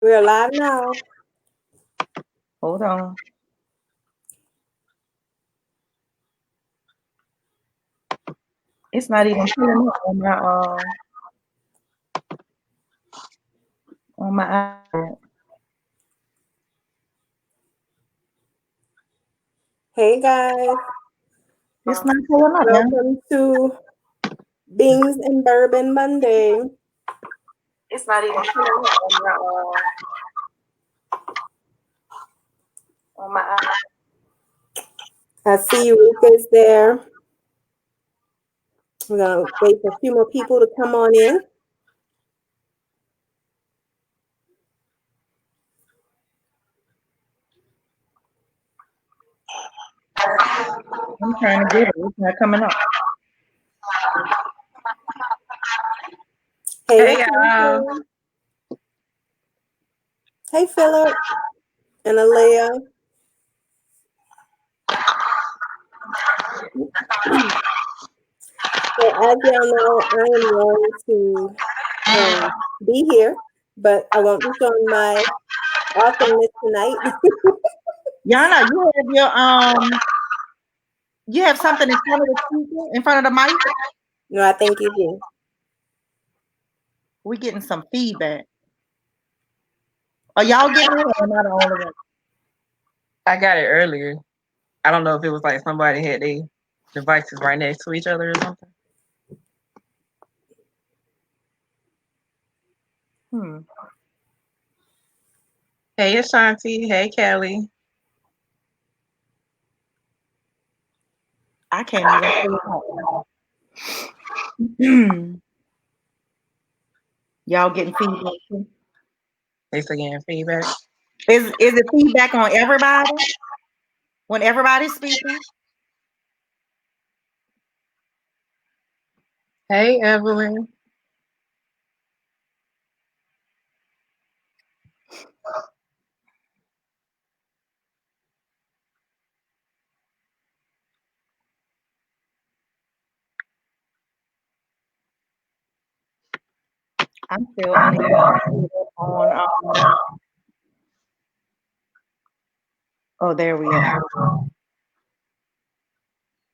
We're live now. Hold on. It's not even pulling up on my iPad. Hey guys, It's not pulling up, man. welcome to Beans and Bourbon Monday. It's not even pulling up on my iPad. I see Ruka's there. We're gonna wait for a few more people to come on in. I'm trying to get it. It's not coming up. Hey, Hey y'all. Hey Philip and Alea. So as y'all know, I am going to be here, but I won't be showing my awesomeness tonight. Yana, you have something in front of the speaker, in front of the mic? No, I think you do. We're getting some feedback. Are y'all getting it or am I the only one? I got it earlier. I don't know if it was like somebody had their devices right next to each other or something. Hey Ashanti. Hey Kelly. I can't even. Y'all getting feedback too? They still getting feedback. Is it feedback on everybody? When everybody's speaking? Hey Evelyn. I'm still unable on oh, there we are.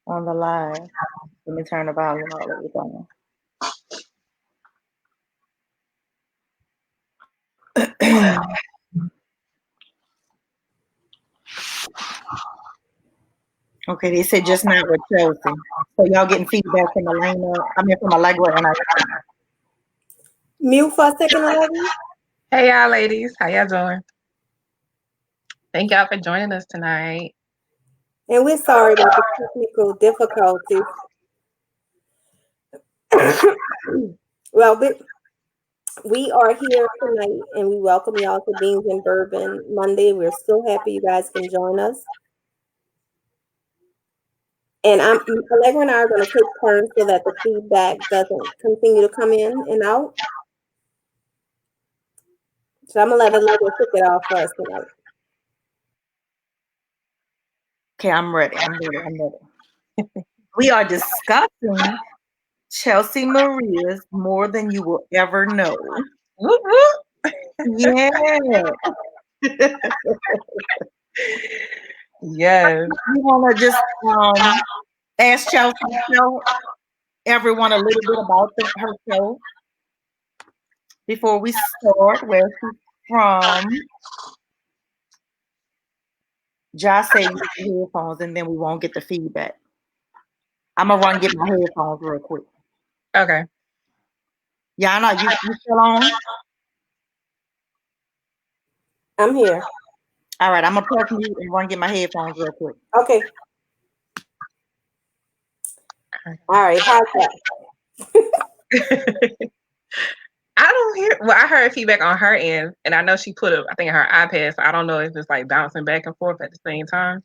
On the live. Let me turn the volume all the way down. Okay, they said just not with Chelsea. So y'all getting feedback from Elena, from Allegra and I. Mute for a second, Alea. Hey y'all ladies. How y'all doing? Thank y'all for joining us tonight. And we're sorry about the technical difficulties. Well, we are here tonight and we welcome y'all to Beans and Bourbon Monday. We're so happy you guys can join us. And Allegra and I are going to take turns so that the feedback doesn't continue to come in and out. So I'm going to let Allegra kick it off for us tonight. Okay, I'm ready. We are discussing Chelsea Maria's More Than You Will Ever Know. Whoop, whoop. Yeah. Yes. You want to just ask Chelsea to tell everyone a little bit about her show before we start, where she's from. Josh said use the headphones and then we won't get the feedback. I'm going to run get my headphones real quick. Okay. Yana, you still on? I'm here. All right, I'm going to press mute and run get my headphones real quick. Okay. All right, how's that? I don't hear. Well, I heard feedback on her end, and I know she put it. I think in her iPad. So I don't know if it's like bouncing back and forth at the same time,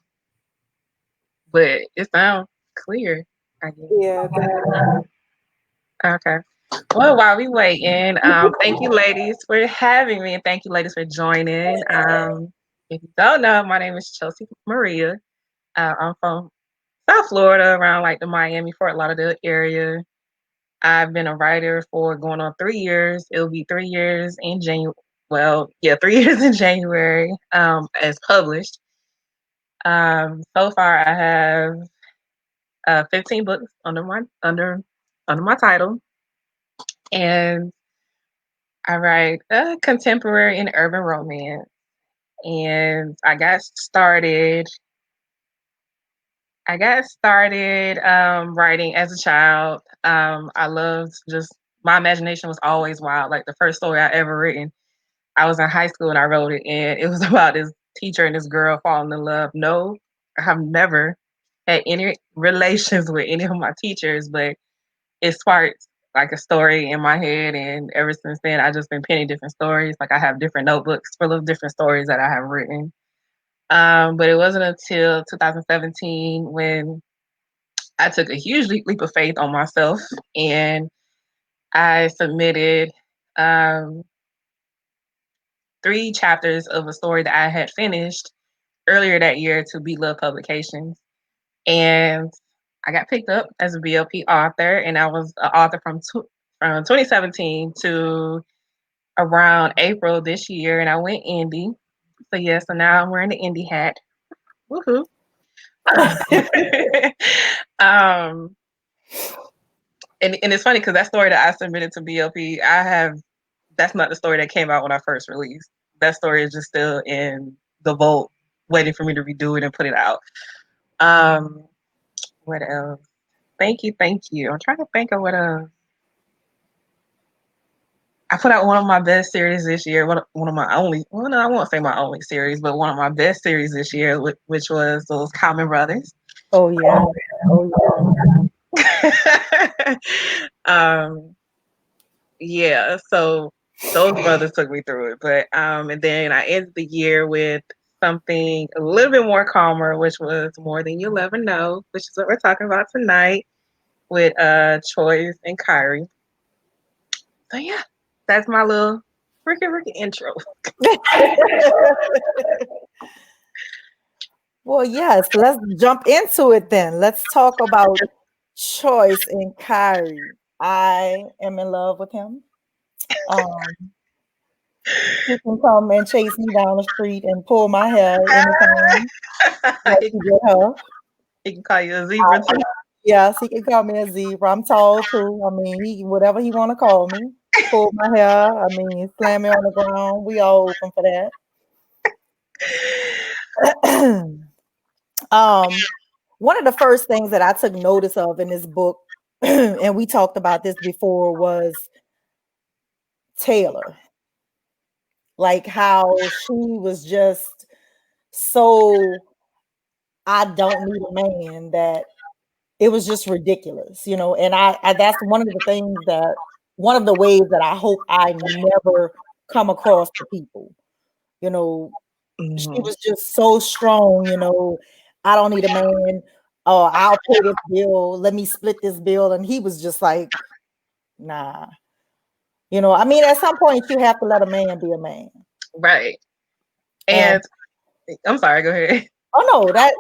but it sounds clear. I guess. Yeah. Okay. Well, while we waiting, thank you, ladies, for having me, and thank you, ladies, for joining. If you don't know, my name is Chelsea Maria. I'm from South Florida, around like the Miami, Fort Lauderdale area. I've been a writer for going on 3 years. It'll be 3 years in well, yeah, 3 years in January, as published. So far I have 15 books under my title, and I write contemporary and urban romance. And I got started writing as a child. I loved just my imagination was always wild. Like the first story I ever written, I was in high school and I wrote it, and it was about this teacher and this girl falling in love. No, I've never had any relations with any of my teachers, but it sparked like a story in my head, and ever since then, I've just been penning different stories. Like I have different notebooks full of different stories that I have written. But it wasn't until 2017 when I took a huge leap of faith on myself, and I submitted um, 3 chapters of a story that I had finished earlier that year to Be Love Publications. And I got picked up as a BLP author, and I was an author from 2017 to around April this year, and I went indie. So yeah, so now I'm wearing the indie hat. Woohoo! um, and it's funny because that story that I submitted to BLP, that's not the story that came out when I first released. That story is just still in the vault, waiting for me to redo it and put it out. What else? Thank you. I'm trying to think of what else. I put out one of my best series this year. One of my only, well, no, I won't say my only series, but one of my best series this year, which was those Common Brothers. Oh yeah. Oh yeah. Yeah. So those brothers took me through it, but and then I ended the year with something a little bit more calmer, which was More Than You'll Ever Know, which is what we're talking about tonight with Choice and Kyrie. So yeah, that's my little Ricky intro. Well, yes, let's jump into it then. Let's talk about Choice and Kyrie. I am in love with him. He can come and chase me down the street and pull my hair anytime. Like he get her. He can call you a zebra too. Yes, he can call me a zebra. I'm tall too. I mean, whatever he want to call me. Pull my hair. I mean, slam me on the ground. We all open for that. One of the first things that I took notice of in this book, and we talked about this before, was Taylor. Like how she was just so, I don't need a man, that it was just ridiculous, you know. And I that's one of the ways that I hope I never come across to people. You know, she was just so strong, you know. I don't need a man. Oh, I'll pay this bill. Let me split this bill. And he was just like, nah. You know, I mean, at some point you have to let a man be a man. Right. And I'm sorry, go ahead. Oh no, that's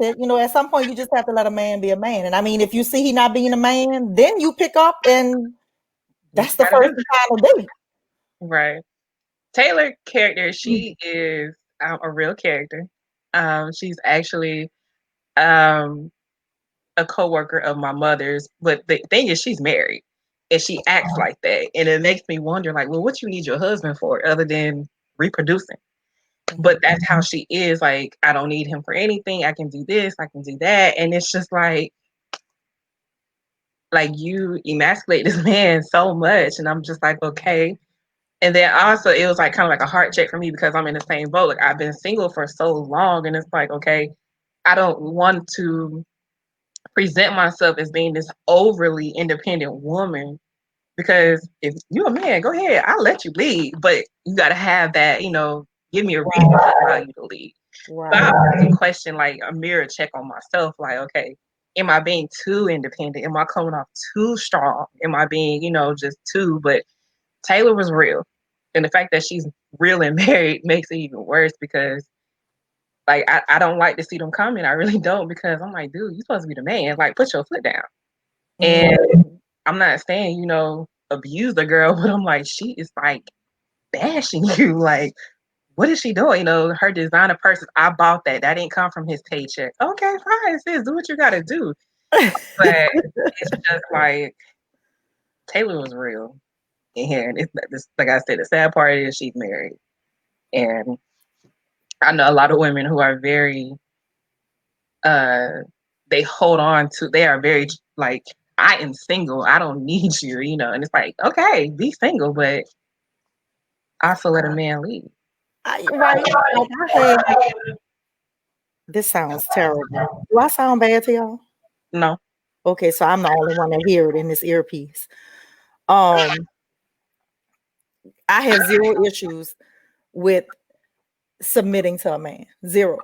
it. You know, at some point you just have to let a man be a man. And I mean, if you see he not being a man, then you pick up, and that's the first time of day. Right. Taylor character, she is a real character. She's actually a co-worker of my mother's, but the thing is she's married and she acts like that. And it makes me wonder, like, well, what you need your husband for other than reproducing? But that's how she is. Like, I don't need him for anything. I can do this, I can do that. And it's just like you emasculate this man so much. And I'm just like, okay. And then also it was like kind of like a heart check for me because I'm in the same boat. Like I've been single for so long, and it's like, okay, I don't want to present myself as being this overly independent woman, because if you're a man, go ahead, I'll let you lead, but you got to have that, give me a reason to allow you to lead. Right. So I have to question, like a mirror check on myself, like, okay, am I being too independent? Am I coming off too strong? Am I being, just too? But Taylor was real. And the fact that she's real and married makes it even worse, because like I don't like to see them coming. I really don't, because I'm like, dude, you're supposed to be the man. Like, put your foot down. And I'm not saying, abuse the girl, but I'm like, she is like bashing you. Like, what is she doing? You know, her designer purses, I bought that. That didn't come from his paycheck. Okay, fine, sis, do what you gotta do. But it's just like Taylor was real. And it's like I said, the sad part is she's married. And I know a lot of women who are very they hold on to, they are very like, I am single, I don't need you, you know. And it's like, okay, be single, but also let a man lead. Right. Like I had, this sounds terrible. Do I sound bad to y'all? No. Okay, so I'm the only one that hear it in this earpiece. I have zero issues with submitting to a man. Zero.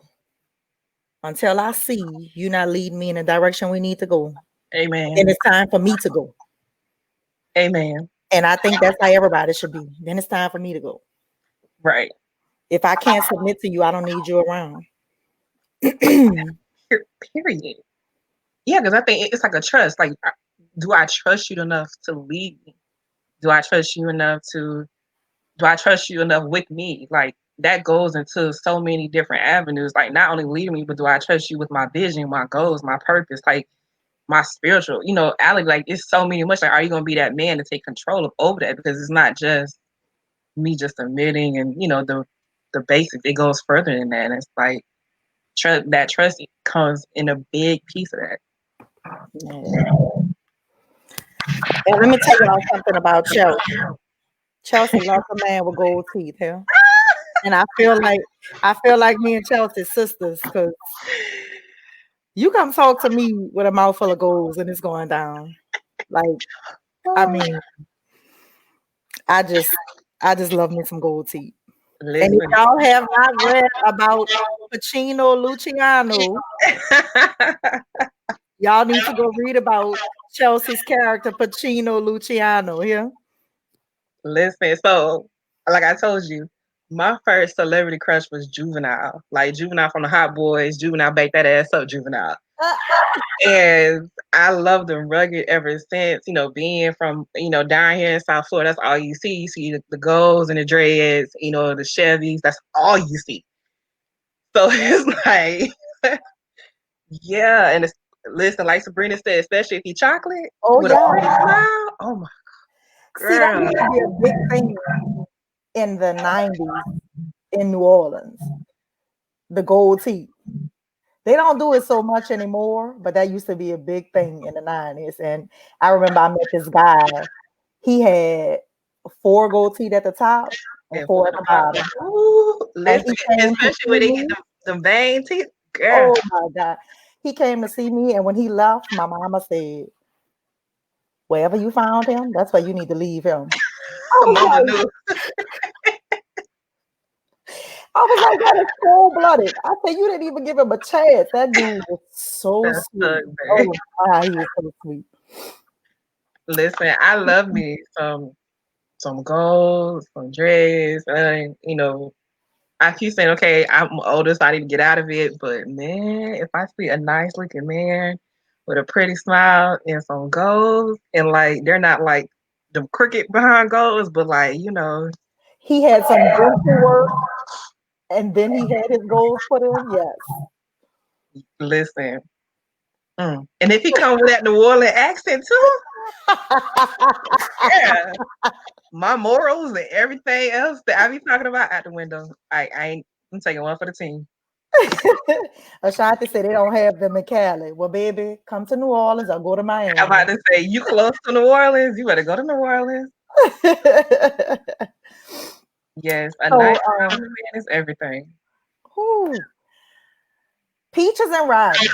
Until I see you not leading me in the direction we need to go. Amen. And it's time for me to go. Amen. And I think that's how everybody should be. Then it's time for me to go. Right. If I can't submit to you, I don't need you around. Period. Yeah, because I think it's like a trust. Like, do I trust you enough to lead me? Do I trust you enough with me? Like, that goes into so many different avenues. Like, not only leading me, but do I trust you with my vision, my goals, my purpose, like my spiritual, you know, Alec, like, it's so many much. Like, are you gonna be that man to take control over that? Because it's not just me just admitting and, you know, the basics. It goes further than that. And it's like that trust comes in a big piece of that. Yeah. And let me tell y'all something about Chelsea. Chelsea loves a man with gold teeth here. And I feel like me and Chelsea sisters, because you come talk to me with a mouthful of golds and it's going down. Like, I mean, I just love me some gold teeth. Listen. And if y'all have not read about Pacino Luciano, y'all need to go read about Chelsea's character, Pacino Luciano, here. Listen, so like I told you, my first celebrity crush was Juvenile. Like, Juvenile from the Hot Boys. Juvenile, bake that ass up, Juvenile. And I loved them rugged ever since, you know, being from, you know, down here in South Florida. That's all you see. You see the golds and the dreads, you know, the Chevys. That's all you see. So it's like, yeah. And it's, listen, like Sabrina said, especially if he chocolate with a pretty smile. Oh my God. See, that used to be a big thing in the 90s in New Orleans. The gold teeth. They don't do it so much anymore, but that used to be a big thing in the 90s. And I remember I met this guy. He had 4 gold teeth at the top and 4 at the bottom. Ooh, listen, especially when they get them vein teeth. Girl. Oh my God. He came to see me, and when he left, my mama said, wherever you found him, that's where you need to leave him. I was like, that is cold-blooded. I said, you didn't even give him a chance. That dude was so sweet. Oh my, he was so sweet. Listen, I love me some gold, some dreads. You know, I keep saying, okay, I'm older, so I need to get out of it. But man, if I see a nice looking man with a pretty smile and some gold, and like, they're not like them crooked behind golds, but like, you know, he had some dental work. And then he had his goals put in, yes. Listen. And if he come with that New Orleans accent too, yeah, my morals and everything else that I be talking about out the window. I'm taking one for the team. Ashanti said they don't have them in Cali. Well, baby, come to New Orleans or go to Miami. I'm about to say, you close to New Orleans, you better go to New Orleans. Yes, a nice man is everything. Ooh. Peaches and Rodney.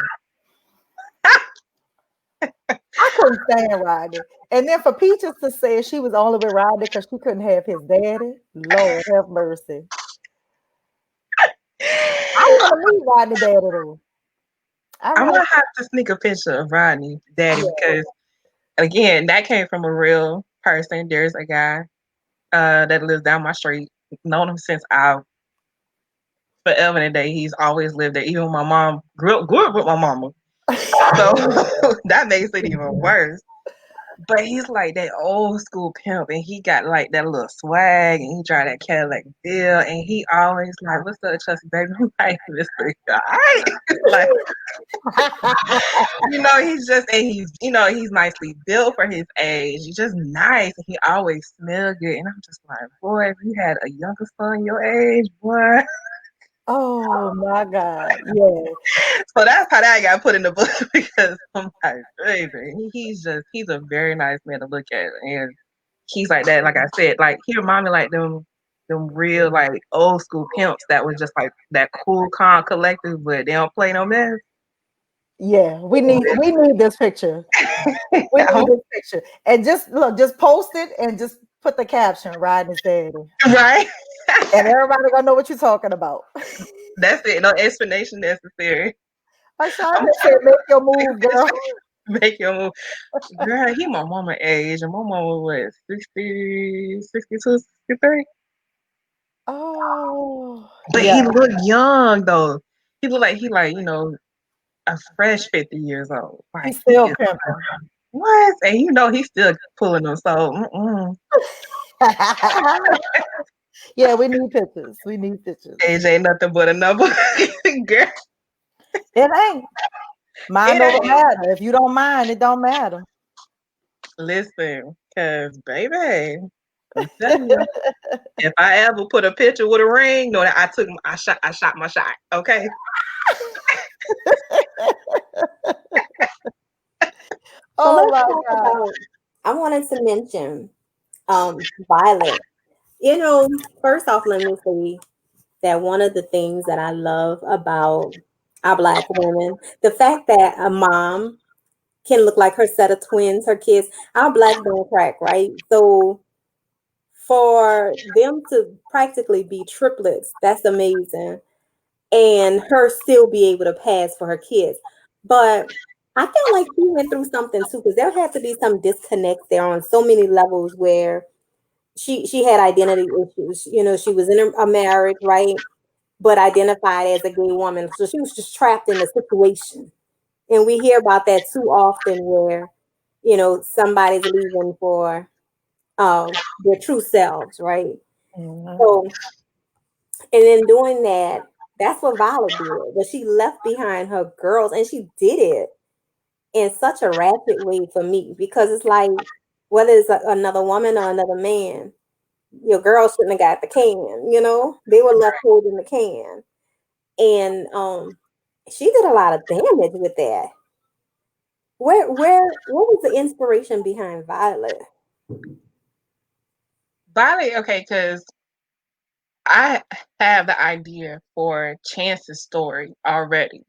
I couldn't stand Rodney. And then for Peaches to say she was only with Rodney because she couldn't have his daddy, Lord have mercy. I want to meet Rodney daddy though. I'm gonna have to sneak a picture of Rodney daddy because, again, that came from a real person. There's a guy that lives down my street. Known him since forever and a day. He's always lived there. Even my mom grew up with my mama. So that makes it even worse. But he's like that old school pimp, and he got like that little swag, and he drive that Cadillac deal, and he always like, "What's up, Chelsea, baby?" I'm like, "Mr. Guy," like, he's just, and he's nicely built for his age. He's just nice, and he always smells good. And I'm just like, boy, if you had a younger son your age, boy. Oh my God. Yeah. So that's how that got put in the book, because I'm like, baby, he's a very nice man to look at, and he's like that. Like I said, like he remind me like them real like old school pimps that was just like that cool, calm, collective, but they don't play no mess. Yeah, we need this picture. We need this picture. And just post it and just put the caption, "Riding his daddy." Right. And everybody gonna know what you're talking about. That's it. No explanation necessary. Ashonda said, "Make your move, girl." Make your move. Girl, he my mama age, and my mama was 60, 62, 63. Oh. But Yeah. he looked young though. He looked like a fresh 50 years old. Like, He's still pimping. What? And he's still pulling them. So, Yeah, we need pictures. We need pictures. Age ain't nothing but a number, girl. It ain't. Mind It over ain't. matter. If you don't mind, it don't matter. Listen, cause baby, I'm telling you, if I ever put a picture with a ring, know that I shot my shot. Okay. Oh my God. I wanted to mention Violet. First off, let me say that one of the things that I love about our Black women, the fact that a mom can look like her set of twins, her kids, our Black don't crack, right? So for them to practically be triplets, that's amazing. And her still be able to pass for her kids. But I feel like she went through something too, because there had to be some disconnect there on so many levels where she had identity issues. She was in a marriage, right? But identified as a gay woman. So she was just trapped in the situation. And we hear about that too often where, somebody's leaving for their true selves, right? Mm-hmm. So, and in doing that, that's what Violet did. But she left behind her girls, and she did it in such a rapid way for me, because it's like, whether it's another woman or another man, your girls shouldn't have got the can, they were left holding the can. And she did a lot of damage with that. What was the inspiration behind Violet? Violet, okay, because I have the idea for Chance's story already.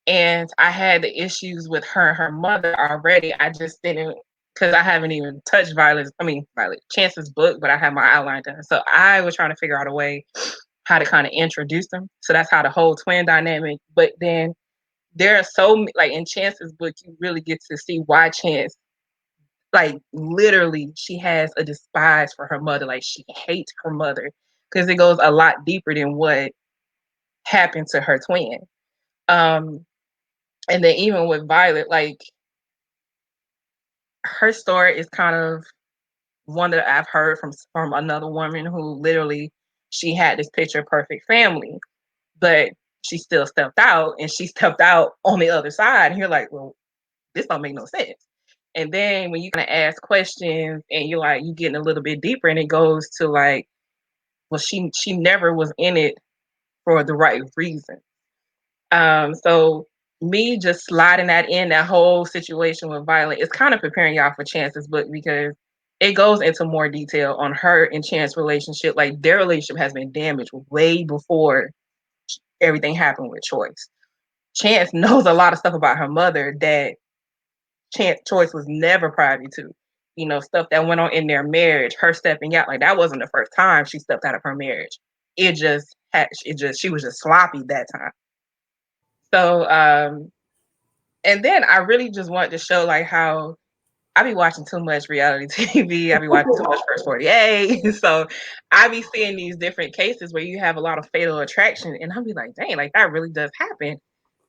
And I had the issues with her and her mother already. I just didn't, because I haven't even touched Violet, Chance's book, but I have my outline done. So I was trying to figure out a way how to kind of introduce them. So that's how the whole twin dynamic. But then there are like in Chance's book, you really get to see why Chance, like literally, she has a despise for her mother. Like she hates her mother, because it goes a lot deeper than what happened to her twin. And then even with Violet, like her story is kind of one that I've heard from another woman who literally, she had this picture perfect family, but she still stepped out, and she stepped out on the other side. And you're like, well, this don't make no sense. And then when you kind of ask questions and you getting a little bit deeper, and it goes to like, well, she never was in it for the right reason. So me just sliding that whole situation with Violet is kind of preparing y'all for Chance's book, because it goes into more detail on her and Chance's relationship. Like their relationship has been damaged way before everything happened with Choice. Chance knows a lot of stuff about her mother that Choice was never privy to. Stuff that went on in their marriage, her stepping out, like that wasn't the first time she stepped out of her marriage. She was just sloppy that time. So, and then I really just wanted to show like how I be watching too much reality TV. I be watching too much First 48. So I be seeing these different cases where you have a lot of fatal attraction, and I'll be like, dang, like that really does happen.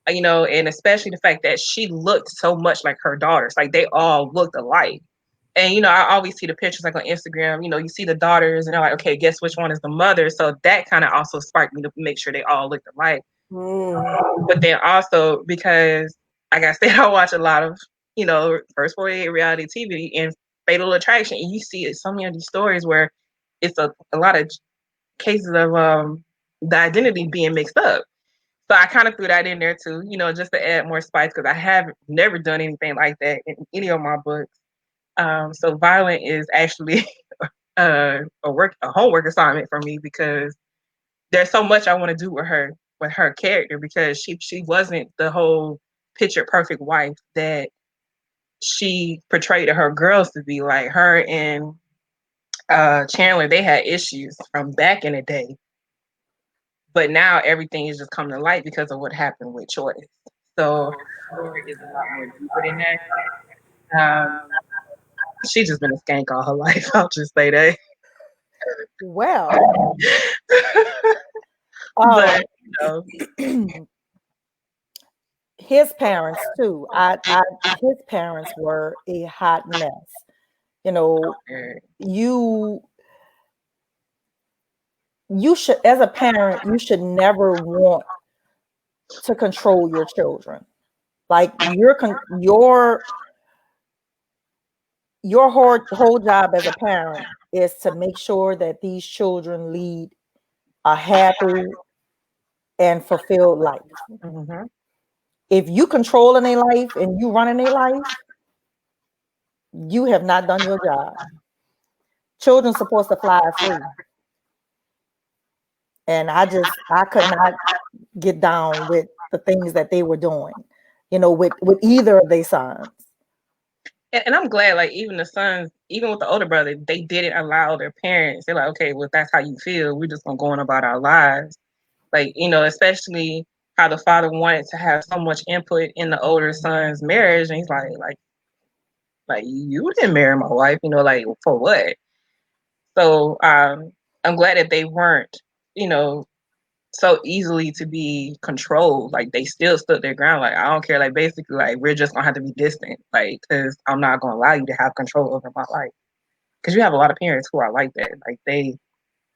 And especially the fact that she looked so much like her daughters. Like they all looked alike. And I always see the pictures like on Instagram. You see the daughters, and they're like, okay, guess which one is the mother? So that kind of also sparked me to make sure they all looked alike. But then also because, like I said, I watch a lot of First 48 reality TV and Fatal Attraction, and you see so many of these stories where it's a lot of cases of the identity being mixed up. So I kind of threw that in there too, just to add more spice, because I have never done anything like that in any of my books. So Violent is actually a homework assignment for me, because there's so much I want to do with her character, because she wasn't the whole picture perfect wife that she portrayed her girls to be. Like her and Chandler, they had issues from back in the day, but now everything is just coming to light because of what happened with Choice. So her story is a lot more deeper than that. She's just been a skank all her life. I'll just say that. Well, But his parents too. His parents were a hot mess. You should, as a parent, you should never want to control your children. Like your whole job as a parent is to make sure that these children lead a happy and fulfilled life. Mm-hmm. If you controlling their life and you running their life, you have not done your job. Children supposed to fly free. And I could not get down with the things that they were doing, with either of their sons. And I'm glad, like, even the sons, even with the older brother, they didn't allow their parents. They're like, okay, well, if that's how you feel, we're just gonna go on about our lives. Like, especially how the father wanted to have so much input in the older son's marriage, and he's like you didn't marry my wife, like, for what? So I'm glad that they weren't, so easily to be controlled. Like, they still stood their ground. Like, I don't care. Like, basically, like, we're just gonna have to be distant. Like, because I'm not gonna allow you to have control over my life. Because you have a lot of parents who are like that. Like, they.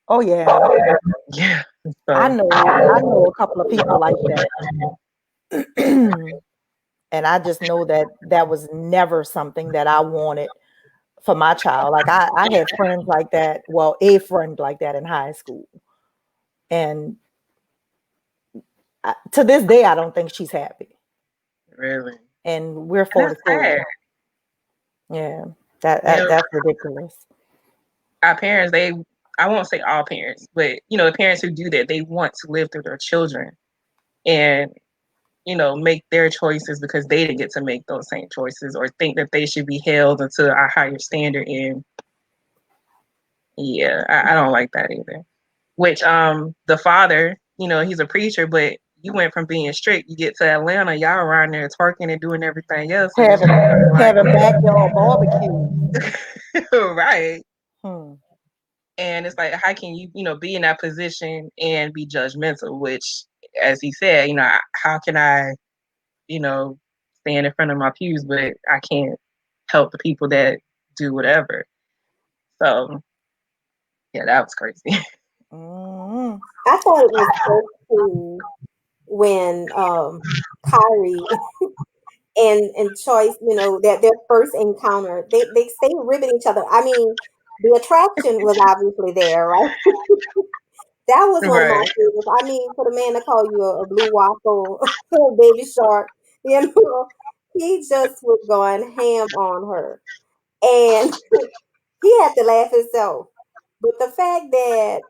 Oh yeah. Yeah. So. I know a couple of people like that. And I just know that was never something that I wanted for my child. Like I had friends like that. Well, a friend like that in high school. And to this day, I don't think she's happy. Really? And we're 44. Yeah, that's ridiculous. Our parents, I won't say all parents, but the parents who do that, they want to live through their children and make their choices because they didn't get to make those same choices, or think that they should be held to a higher standard. And yeah, I don't like that either. Which the father, he's a preacher, but you went from being strict, you get to Atlanta, y'all around there twerking and doing everything else. Having backyard barbecue. Right. And it's like, how can you, be in that position and be judgmental? Which, as he said, how can I, stand in front of my pews, but I can't help the people that do whatever. So, yeah, that was crazy. I thought it was so cool when Kyrie and Choice, that their first encounter, they stay ribbing each other. I mean, the attraction was obviously there, right? That was one of my favorites. I mean, for the man to call you a blue waffle, baby shark, he just was going ham on her, and he had to laugh himself. But the fact that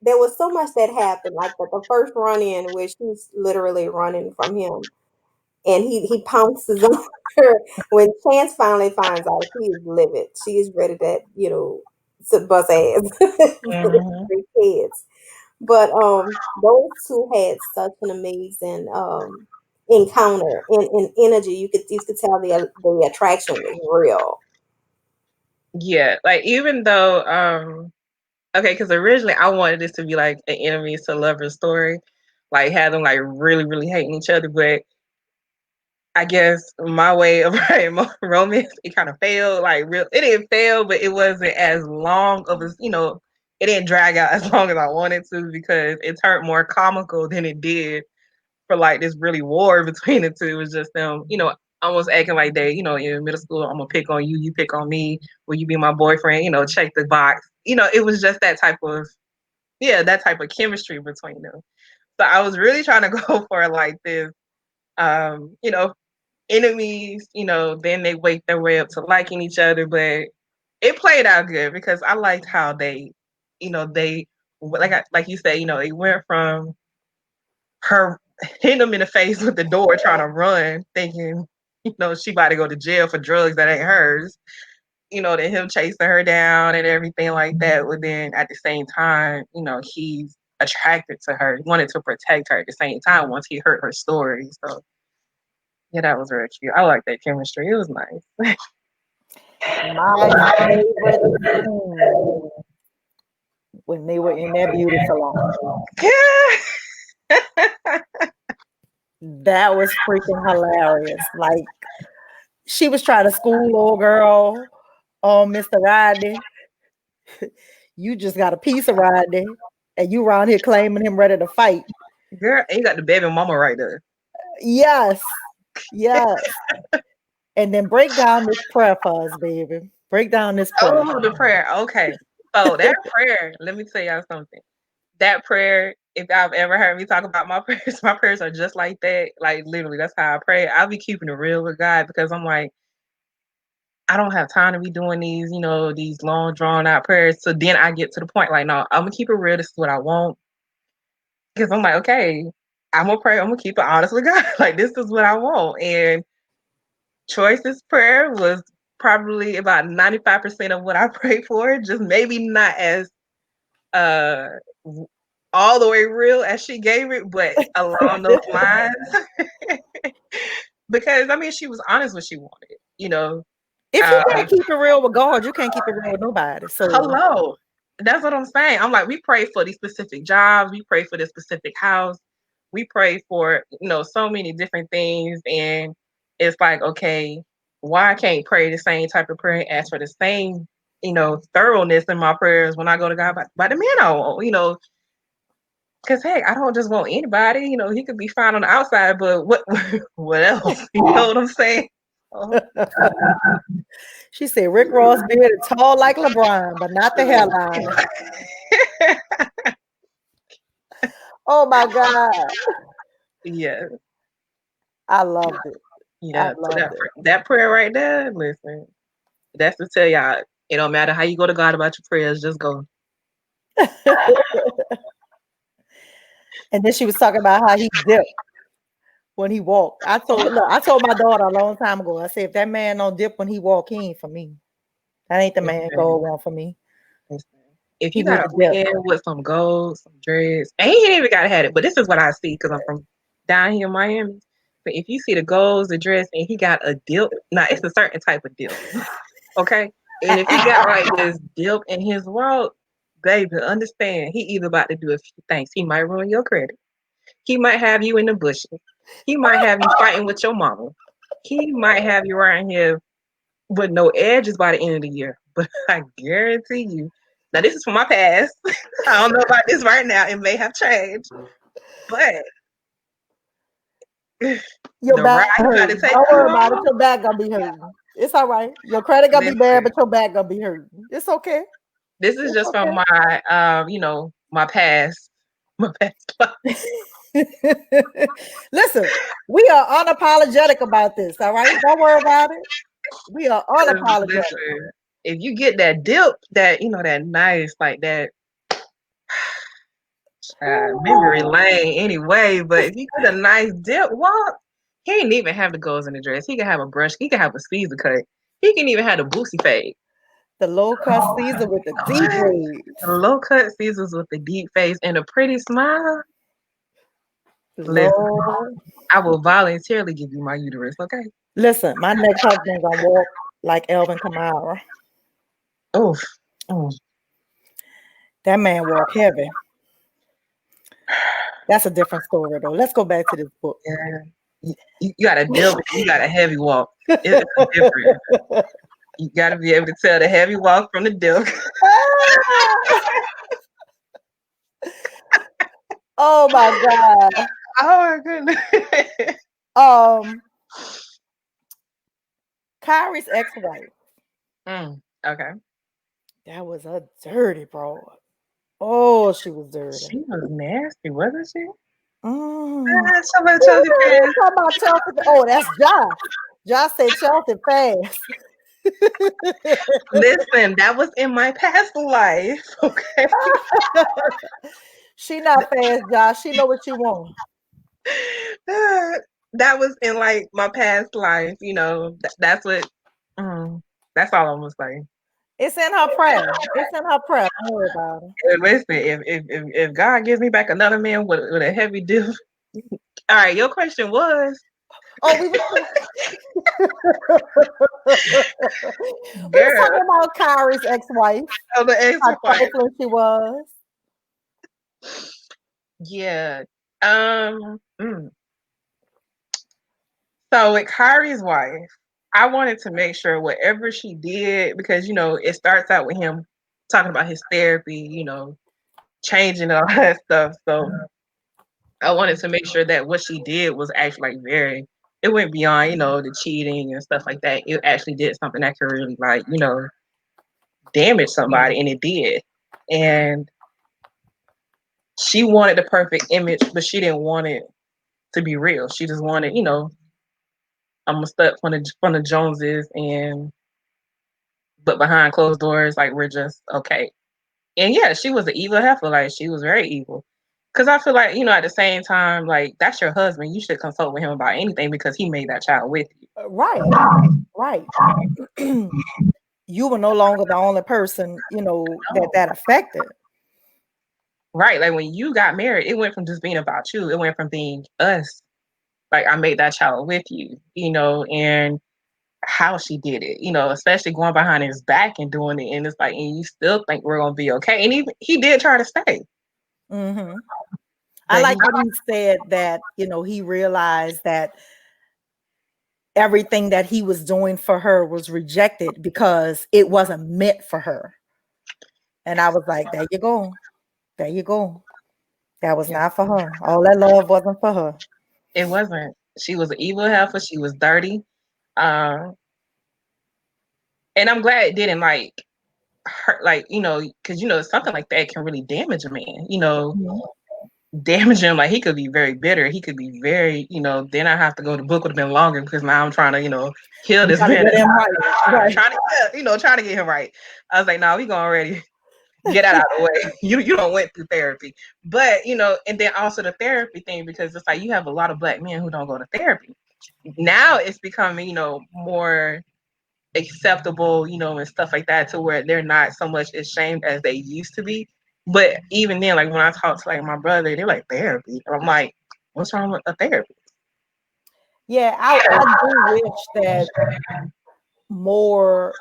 there was so much that happened, like the first run in where she's literally running from him, and he pounces on her. When Chance finally finds out, she is livid. She is ready to, to bust ass for the 3 kids. But those two had such an amazing encounter and energy. You could tell the attraction was real. Yeah, like, even though okay, because originally I wanted this to be like an enemies to lovers story, like have them like really, really hating each other, but I guess my way of writing romance, it kind of failed. Like real, it didn't fail, but it wasn't as long of as it didn't drag out as long as I wanted to because it turned more comical than it did for like this really war between the two. It was just them, almost acting like they, in middle school, I'm gonna pick on you, you pick on me, will you be my boyfriend? Check the box. It was just that type of chemistry between them. So I was really trying to go for like this, um, you know, enemies, then they wake their way up to liking each other. But it played out good because I liked how they like you said, it went from her hitting him in the face with the door trying to run, thinking, she about to go to jail for drugs that ain't hers, to him chasing her down and everything like that. But then at the same time, he's attracted to her. He wanted to protect her at the same time once he heard her story. So yeah, that was really cute. I like that chemistry. It was nice. My favorite scene when they were in that beauty salon. That was freaking hilarious. Like she was trying to school old girl on Mr. Rodney. You just got a piece of Rodney, and you around here claiming him ready to fight. Girl, and you got the baby mama right there. Yes. And then break down this prayer for us, baby. Break down this prayer. Oh, the prayer. Okay. So that prayer, let me tell y'all something. That prayer, if y'all ever heard me talk about my prayers are just like that. Like literally, that's how I pray. I'll be keeping it real with God because I'm like, I don't have time to be doing these long drawn out prayers. So then I get to the point like, no, I'm gonna keep it real. This is what I want. Because I'm like, okay, I'm gonna pray. I'm gonna keep it honest with God. Like this is what I want. And Choice's prayer was probably about 95% of what I prayed for. Just maybe not as all the way real as she gave it, but along those lines. Because she was honest what she wanted. If you can't keep it real with God, you can't keep it real with nobody. So hello. That's what I'm saying. I'm like, we pray for these specific jobs, we pray for this specific house, we pray for, so many different things. And it's like, okay, why I can't pray the same type of prayer and ask for the same, thoroughness in my prayers when I go to God by the man I want, because heck, I don't just want anybody, he could be fine on the outside, but what else? You know what I'm saying? She said Rick Ross beard is tall like LeBron, but not the hairline. Oh my God. Yeah. I loved it. Yeah. That prayer right there, listen, that's to tell y'all, it don't matter how you go to God about your prayers, just go. And then she was talking about how he dipped when he walked. I told my daughter a long time ago, I said, if that man don't dip when he walk, he ain't for me. That ain't the man God want for me. If you got a win with some gold, some dreads, and he ain't even gotta have it, but this is what I see because I'm from down here in Miami. But if you see the golds, the dress, and he got a dip, now it's a certain type of dip. Okay? And if he got like this dip in his walk, baby, understand he either about to do a few things. He might ruin your credit. He might have you in the bushes. He might have you fighting with your mama. He might have you around here with no edges by the end of the year. But I guarantee you, now this is from my past. I don't know about this right now. It may have changed. But your back hurting. Don't worry about it. Your back gonna be hurting. It's all right. Your credit gonna be bad, but your back gonna be hurting. It's okay. This is just from my my past. My past. Listen, we are unapologetic about this, all right? Don't worry about it. We are unapologetic. Listen, if you get that dip, that that nice, like that memory lane anyway, but if you get a nice dip walk, he ain't even have the goals in the dress. He can have a brush, he can have a Caesar cut, he can even have a boosie fade. The low cut Caesar with the deep waves. The low cut Caesars with the deep face and a pretty smile. Listen, I will voluntarily give you my uterus, okay? Listen, my next husband gonna walk like Elvin Kamara. Oh, that man walk heavy. That's a different story though. Let's go back to this book. You got a deal, you got a heavy walk. It's different. You got to be able to tell the heavy walk from the deal. Oh my God. Oh my goodness. Kyrie's ex-wife. Okay. That was a dirty broad. Oh, she was dirty. She was nasty, wasn't she? Somebody Chelsea fast. About Chelsea. Oh, that's Josh. Josh said Chelsea fast. Listen, that was in my past life. Okay. She not fast, Josh. She know what she want. That was in like my past life. That's what. That's all I'm gonna say. It's in her prayer. It's in her prayer. Don't worry about it. Listen, if God gives me back another man with a heavy dip. All right, your question was. Oh, we were talking about Kyrie's ex-wife. Oh, the ex-wife. How trifling she was. Yeah. So with Kyrie's wife, I wanted to make sure whatever she did, because it starts out with him talking about his therapy, changing all that stuff. So I wanted to make sure that what she did was actually like it went beyond, the cheating and stuff like that. It actually did something that could really damage somebody, and it did. And she wanted the perfect image, but she didn't want it to be real. She just wanted, I'm gonna step from the Joneses, but behind closed doors, like we're just okay. And yeah, she was an evil heifer. Like she was very evil. Cause I feel like, at the same time, like that's your husband. You should consult with him about anything because he made that child with you. Right. You were no longer the only person, that affected. Right. Like when you got married, it went from just being about you. It went from being us. Like I made that child with you, and how she did it, especially going behind his back and doing it. And it's like, and you still think we're going to be okay. And he did try to stay. Mm-hmm. I like what he said that, he realized that everything that he was doing for her was rejected because it wasn't meant for her. And I was like, there you go. There you go. That was not for her. All that love wasn't for her. It wasn't. She was an evil heifer. She was dirty. And I'm glad it didn't hurt, because something like that can really damage a man. Damage him. Like he could be very bitter. He could be very, then I have to go. The book would have been longer because now I'm trying to, heal this man. Trying to get him right. I was like, no, we gonna already get that out of the way. You don't went through therapy, but and then also the therapy thing, because it's like you have a lot of Black men who don't go to therapy. Now it's becoming, more acceptable, and stuff like that, to where they're not so much ashamed as they used to be. But even then, like when I talk to like my brother, they're like, therapy. And I'm like, what's wrong with a therapy? Yeah, I do wish that more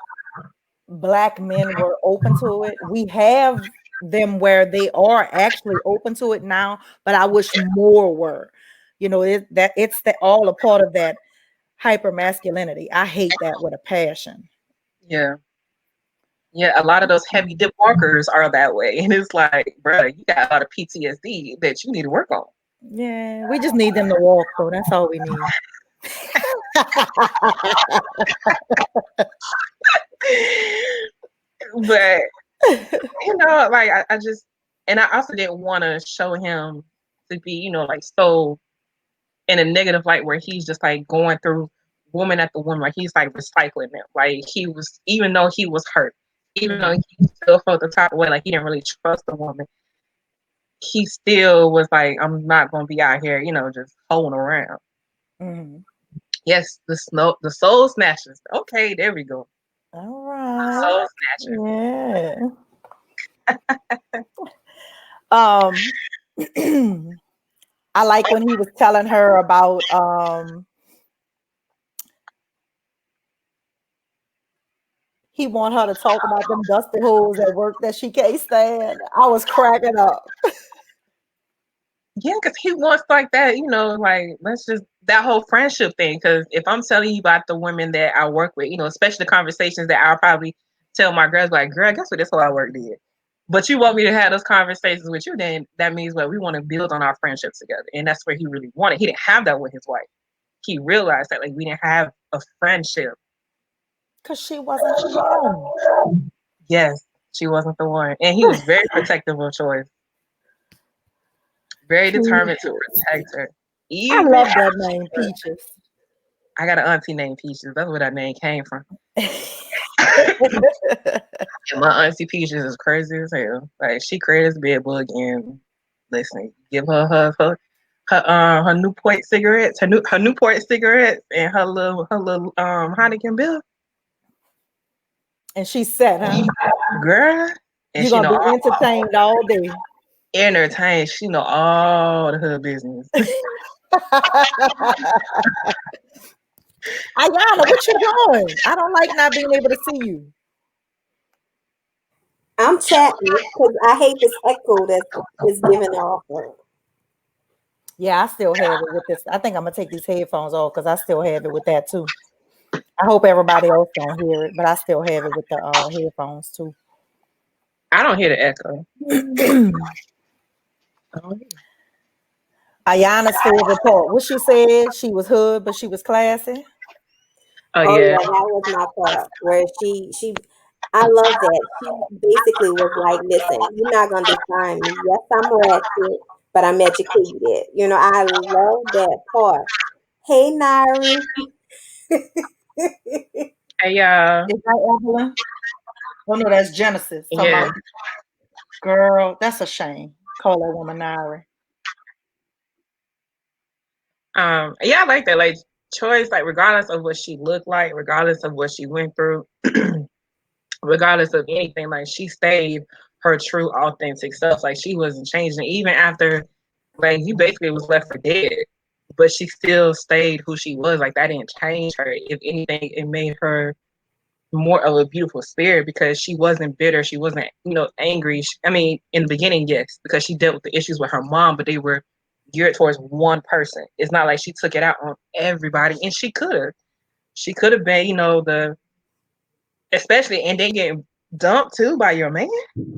Black men were open to it. We have them where they are actually open to it now, but I wish more were. It's all a part of that hyper masculinity. I hate that with a passion. Yeah. Yeah, a lot of those heavy dip walkers are that way. And it's like, bro, you got a lot of PTSD that you need to work on. Yeah, we just need them to walk, though. That's all we need. But like I just, and I also didn't want to show him to be, like so in a negative light where he's just like going through woman after woman, like he's like recycling them. Like he was, even though he was hurt, even though he still felt the type of way, like he didn't really trust the woman, he still was like, I'm not gonna be out here, just holding around. Mm-hmm. Yes, the soul snatchers. Okay, there we go. All right. Soul snatchers. Yeah. I like when he was telling her about he want her to talk about them dusty holes at work that she can't stand. I was cracking up. Yeah, because he wants like that, like let's just that whole friendship thing. Because if I'm telling you about the women that I work with, especially the conversations that I'll probably tell my girls, like, girl, guess what this whole I work did. But you want me to have those conversations with you, then that means we want to build on our friendships together. And that's what he really wanted. He didn't have that with his wife. He realized that like we didn't have a friendship. Because she wasn't the one. Yes, she wasn't the one. And he was very protective of Choice. Very determined to protect her. I love that name, Peaches. I got an auntie named Peaches. That's where that name came from. My auntie Peaches is crazy as hell. Like she crazy as bedbug, and listen, give her Newport cigarettes, her Newport cigarettes, and her little Heineken bill. And she said, huh? Girl, and you're gonna be entertained all day. Entertained. She know all the hood business. Ayana, what you doing? I don't like not being able to see you. I'm chatting because I hate this echo that is given off. Yeah, I still have it with this. I think I'm gonna take these headphones off because I still have it with that too. I hope everybody else don't hear it, but I still have it with the headphones too. I don't hear the echo. Ayana's favorite part. What she said, she was hood, but she was classy. Oh yeah, that was my part. Where I love that. She basically was like, listen, you're not gonna define me. Yes, I'm ratchet, but I'm educated. I love that part. Hey Nari. Hey Is that Evelyn? Oh no, that's Genesis. Yeah. Girl, that's a shame. Call that woman Nari. Yeah, I like that. Like Choice, like regardless of what she looked like, regardless of what she went through, regardless of anything, like she stayed her true, authentic self. Like she wasn't changing, even after like you basically was left for dead. But she still stayed who she was. Like that didn't change her. If anything, it made her more of a beautiful spirit because she wasn't bitter. She wasn't, angry. I mean, in the beginning, yes, because she dealt with the issues with her mom, but they were geared towards one person. It's not like she took it out on everybody, and she could have. She could have been, especially, and then getting dumped too by your man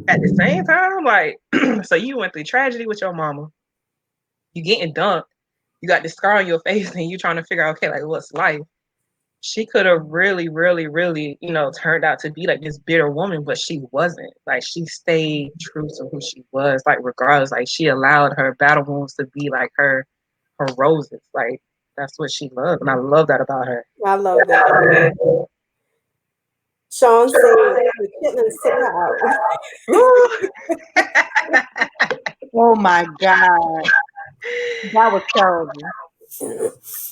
at the same time. Like, so you went through tragedy with your mama. You getting dumped. You got this scar on your face, and you trying to figure out, okay, like what's life? She could have really, really, really, turned out to be like this bitter woman, but she wasn't. Like she stayed true to who she was. Like regardless, like she allowed her battle wounds to be like her roses. Like that's what she loved, and I love that about her. I love that. Sean said the chitlins took her out. Oh my God. That was terrible.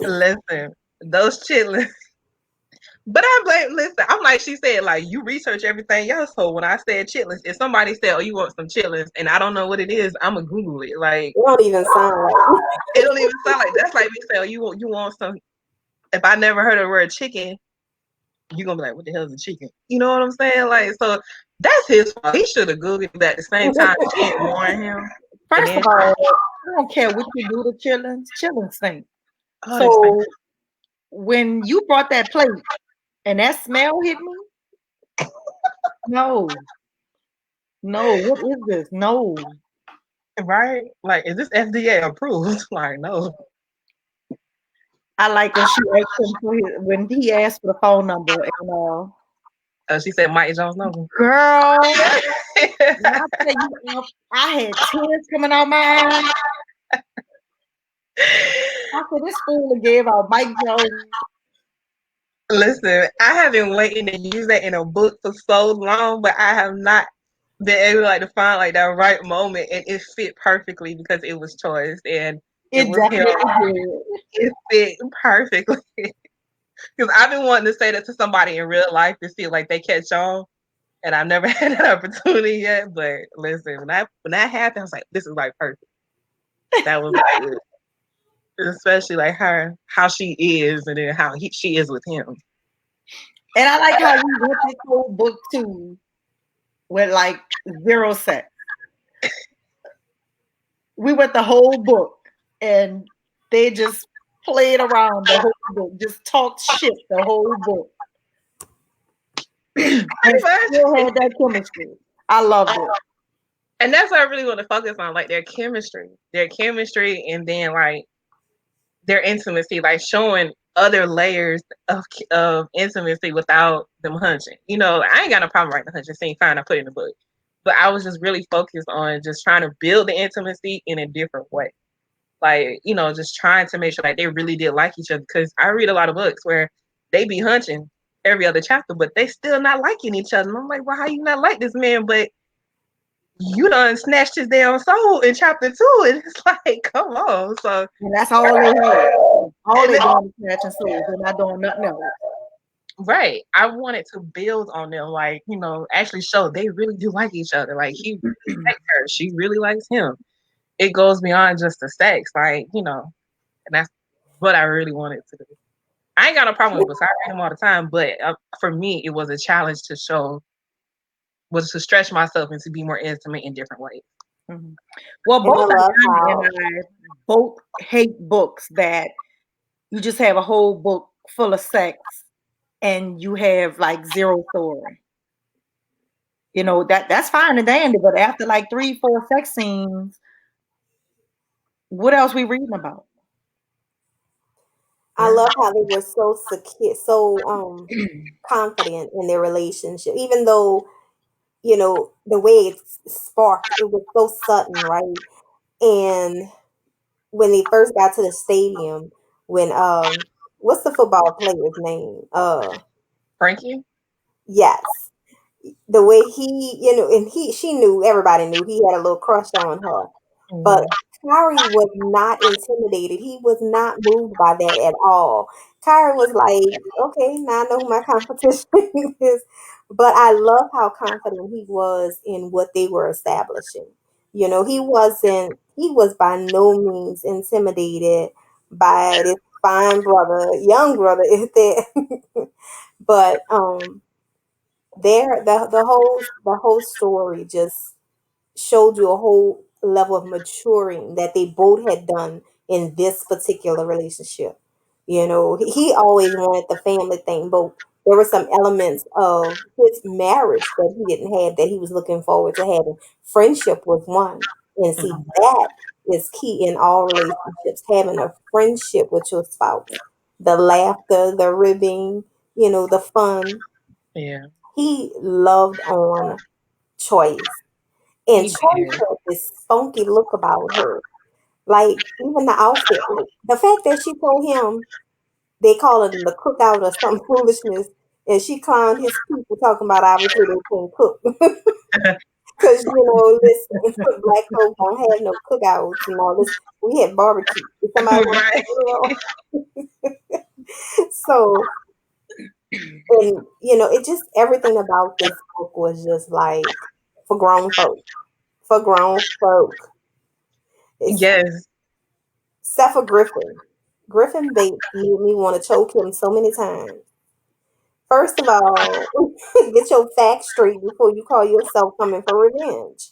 Listen, those chitlins. But I'm like she said, like you research everything else. So when I said chitlins, if somebody said, oh, you want some chitlins, and I don't know what it is, I'm gonna Google it. Like it don't even sound like it don't even sound like that's like me saying, oh, you want some. If I never heard the word chicken, you're gonna be like, what the hell is a chicken? You know what I'm saying? Like, so that's his fault. He should have Googled it at the same time. She didn't warn him. First of all, I don't care what you do to chitlins. Chitlins stink. Oh, so when you brought that plate and that smell hit me, no, what is this? No. Right? Like, is this FDA approved? Like, no. I like when she asked him when he asked for the phone number and she said Mike Jones number. Girl, I had tears coming out my eyes. I said this fool gave out Mike Jones. Listen, I have been waiting to use that in a book for so long, but I have not been able to find like that right moment, and it fit perfectly because it was Choice and it was him. It fit perfectly. Because I've been wanting to say that to somebody in real life to see like they catch on, and I've never had that opportunity yet. But listen, when that happened, I was like, this is like perfect. That was good. Especially like her, how she is, and then how she is with him. And I like how we wrote this whole book too with like zero sex. we went the whole book, and they just played around the whole book, just talked shit the whole book, and Pretty still much. had that chemistry. I loved it. And that's what I really want to focus on, like their chemistry, and then like their intimacy, like showing other layers of intimacy without them hunching. You know, I ain't got no problem writing the hunching scene. Fine, I put it in the book, but I was just really focused on just trying to build the intimacy in a different way. Like, you know, just trying to make sure like they really did like each other. Because I read a lot of books where they be hunching every other chapter, but they still not liking each other. And I'm like, well, how you not like this man, but you done snatched his damn soul in chapter 2, and it's like, come on. So, And that's all they had. All and they then, doing is snatching souls. They're not doing nothing else. right, I wanted to build on them, like, you know, actually show they really do like each other. Like, he really likes her, she really likes him. It goes beyond just the sex, like, you know, and that's what I really wanted to do. I ain't got no problem with books. I read them all the time, but for me, it was a challenge to show, was to stretch myself and to be more intimate in different ways. Mhm. Well, And I both love Diamond how and I both hate books that you just have a whole book full of sex and you have like zero story. You know, that's fine and dandy, but after like 3, 4 sex scenes, what else we reading about? I love how they were so secure, so confident in their relationship, even though the way it sparked, it was so sudden, right? And when they first got to the stadium, when what's the football player's name? Frankie? Yes, the way he, and she knew, everybody knew he had a little crush on her. But Mhm. Kyrie was not intimidated. He was not moved by that at all. Kyrie was like, okay, now I know who my competition is. But I love how confident he was in what they were establishing. He was by no means intimidated by this fine brother, young brother, if that. But the whole story just showed you a whole level of maturing that they both had done in this particular relationship. He always wanted the family thing, but there were some elements of his marriage that he didn't have that he was looking forward to having. Friendship was one. And see, Mhm. that is key in all relationships, having a friendship with your spouse. The laughter, the ribbing, the fun. Yeah, He loved on Choice. And he Choice did. had this funky look about her. Like, even the outfit. Like, the fact that she told him they call it the cookout or some foolishness, and she clowned his people talking about obviously they can't cook. Because, listen, black folks don't have no cookouts and all this. We had barbecue. If somebody want Right. to so, and, it just, everything about this book was just like for grown folk. For grown folk. It's Yes. except for Griffin. Griffin Bates made me want to choke him so many times. First of all, get your facts straight before you call yourself coming for revenge.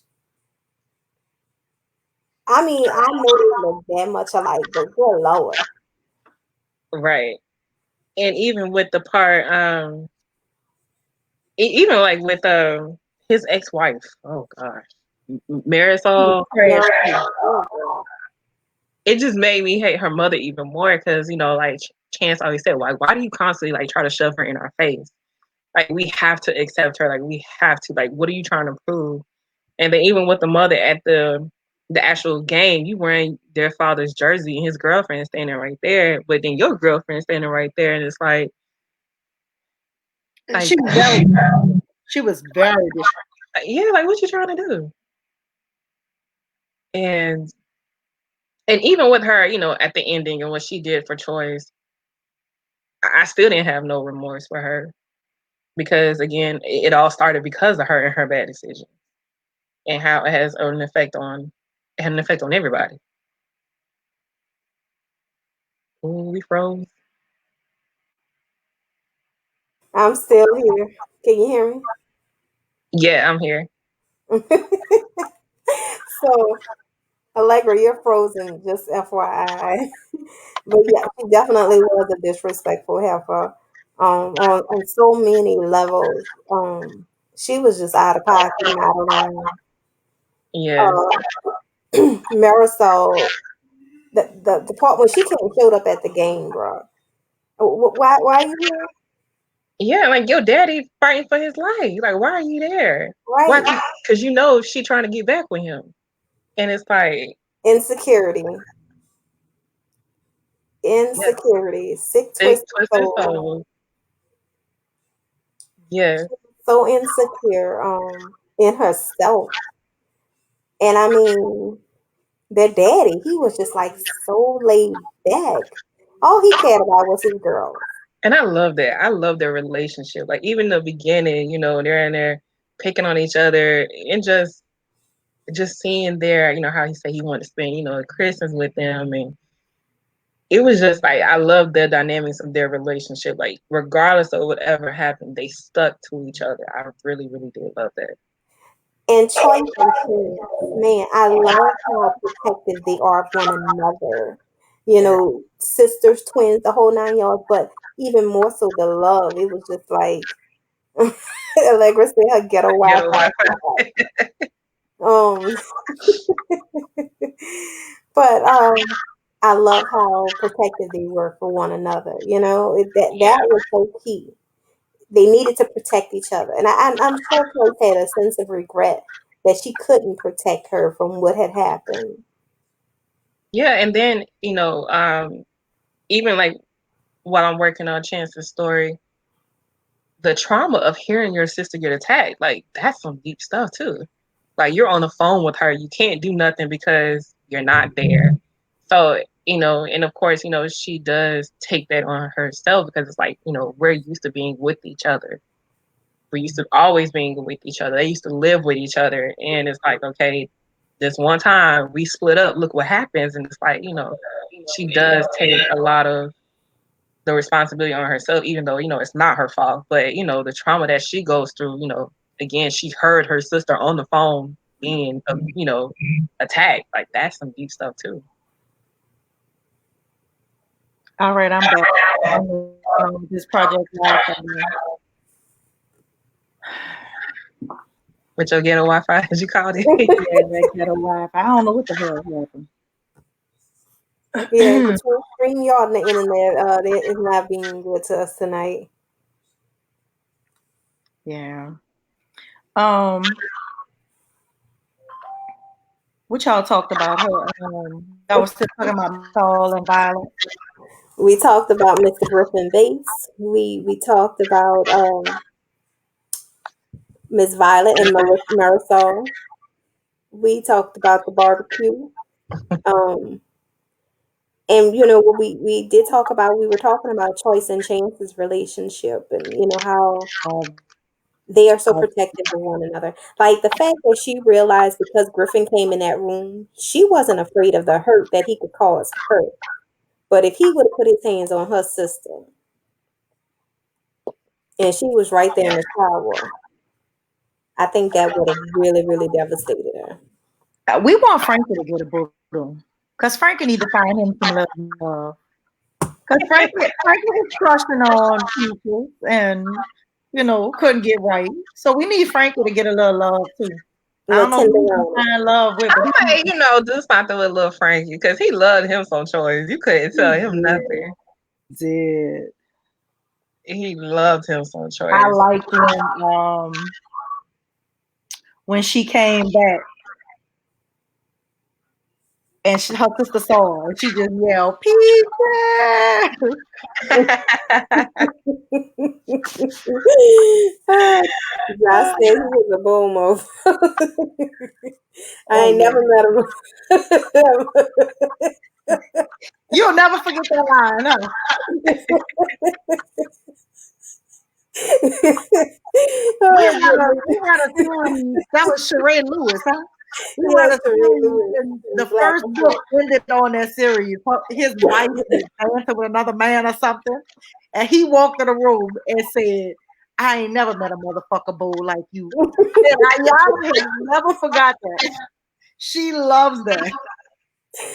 I mean, I know they look that much alike, but good lord. Right. And even with the part, even like with his ex-wife. Oh gosh, Marisol. Young, oh god. It just made me hate her mother even more because, you know, like Chance always said, like, why do you constantly like try to shove her in our face? Like, we have to accept her. Like, we have to. Like, what are you trying to prove? And then even with the mother at the actual game, you wearing their father's jersey and his girlfriend standing right there, but then your girlfriend standing right there, and it's like She was very, she was very yeah, like what you trying to do? And even with her, you know, at the ending and what she did for Choice, I still didn't have no remorse for her because again, it all started because of her and her bad decision and how it has had an effect on everybody. Ooh, we froze. I'm still here. Can you hear Yeah, I'm here. me? So Allegra, you're frozen, just FYI. But yeah, she definitely was a disrespectful heifer. On so many levels. She was just out of pocket and out of line. Yes. Uh, Marisol, the part when she came showed up at the game, bro. Why are you here? Yeah, like your daddy fighting for his life. Like, why are you there? Why? Right. Because you know she trying to get back with him, and it's like, Insecurity. yeah, Insecurity. Sick, big twisted twisted soul. soul. Yeah, So insecure in herself. And I mean, their daddy, he was just like so laid back. All he cared about was his girls. and I love that. I love their relationship. Like even the beginning, they're in there picking on each other, and just seeing their, how he said he wanted to spend, Christmas with them, and it was just like I love the dynamics of their relationship. Like regardless of whatever happened, they stuck to each other. I really, really did love that. And Choice and Chance, man, I love how protective they are of one another. You Yeah. know, sisters, twins, the whole 9 yards, but even more so the love. It was just like Allegra said her ghetto Ghetto Wi-Fi. Wi-Fi. Um, but I love how protective they were for one another. You know, that Yeah. was so key. They needed to protect each other, and I'm sure Chloe had a sense of regret that she couldn't protect her from what had happened. Yeah, and then, even like while I'm working on Chance's story, the trauma of hearing your sister get attacked, like that's some deep stuff too. Like you're on the phone with her, you can't do nothing because you're not there. So, and of course, she does take that on herself because it's like, we're used to being with each other. We used to always being with each other. They used to live with each other. And it's like, okay, this one time we split up, look what happens. And it's like, she does take a lot of the responsibility on herself, even though, it's not her fault. But, the trauma that she goes through, again, she heard her sister on the phone being, attacked. Like that's some deep stuff too. All right, I'm back. This project live. With your ghetto Wi-Fi, as you called it. Yeah, that ghetto Wi-Fi. I don't know what the hell happened. Yeah, between StreamYard and the internet, it is not being good to us tonight. Yeah. What y'all talked about her? Y'all was still talking about Saul and Violet. We talked about Mr. Griffin Bates. We talked about Miss Violet and Marisol. We talked about the barbecue. Um, and you know what we did talk about, we were talking about Choice and Chance's relationship, and you know how Um, they are so protective of one another. Like the fact that she realized because Griffin came in that room, she wasn't afraid of the hurt that he could cause her. But if he would have put his hands on her sister and she was right there in the shower, I think that would have really, really devastated her. we want Frankie to get a book because Frankie need to find him some love. Because Frankie was crushing on people and couldn't get right. So we need Frankie to get a little love too. A I little don't know who he can tenderoni. find love with, but Hey, do something with little Frankie because he loved him some Choice. You couldn't tell him nothing. did. He loved him some I Choice. liked when she came back and her sister saw her and she just yelled, "Pizza!" Josh said he was a bull move. I Oh ain't never yeah. met him. You'll never forget that line, huh? We Oh, had a goodness. series that was Sheree Lewis, huh? We had Yes, a Serena series, Lewis and in the Black first and book White. ended on that series. His wife was dancing with another man or something, and he walked in the room and said, "I ain't never met a motherfucker bull like you." And I y'all have never forgot that. She loves that.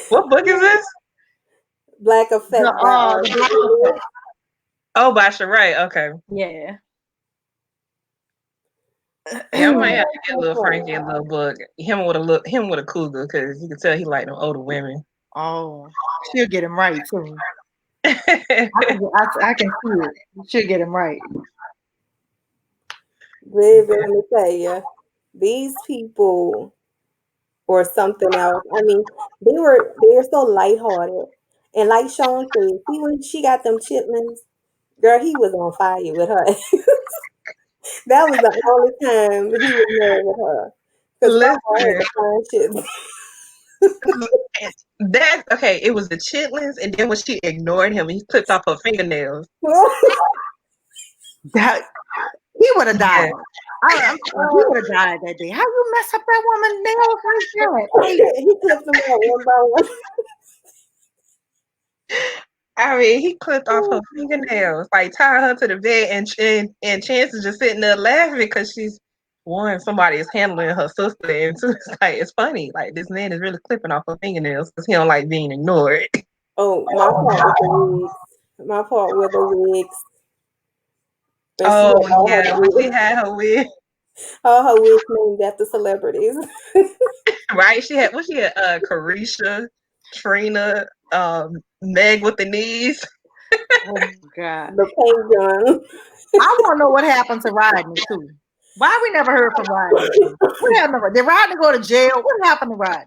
What book is this? Black Effect by The Black Effect. Oh, by Sheree. Okay. Yeah. Yeah, I might have to get little Frankie a little book. Him with a cougar, because you can tell he like them older women. Oh, she'll get him right too. I can see it. She'll get him right. Baby, let me tell you, these people or something else. I mean, they're so lighthearted. And like Sean said, see when she got them chitlins, girl, he was on fire with her. That was the only time he was there with her. Because my boy had Listen, to find shit. that okay. It was the chitlins, and then when she ignored him, he clipped off her fingernails. That he would have died. Yeah. He would have died that day. How you mess up that woman's nails like that? He clipped them out one by one. I mean, he clipped off her fingernails, like tied her to the bed, and Chance is just sitting there laughing because she's one, somebody is handling her sister, and two, it's like it's funny, like this man is really clipping off her fingernails because he don't like being ignored. Oh, my part was the wigs. My part were the wigs. And she had Oh yeah, when she had her wig, all her wigs named after celebrities. right? She had Carisha, Trina, Meg with the knees. Oh my God. The paint gun. I want to know what happened to Rodney too. Why we never heard from Rodney? What happened to, did Rodney go to jail? What happened to Rodney?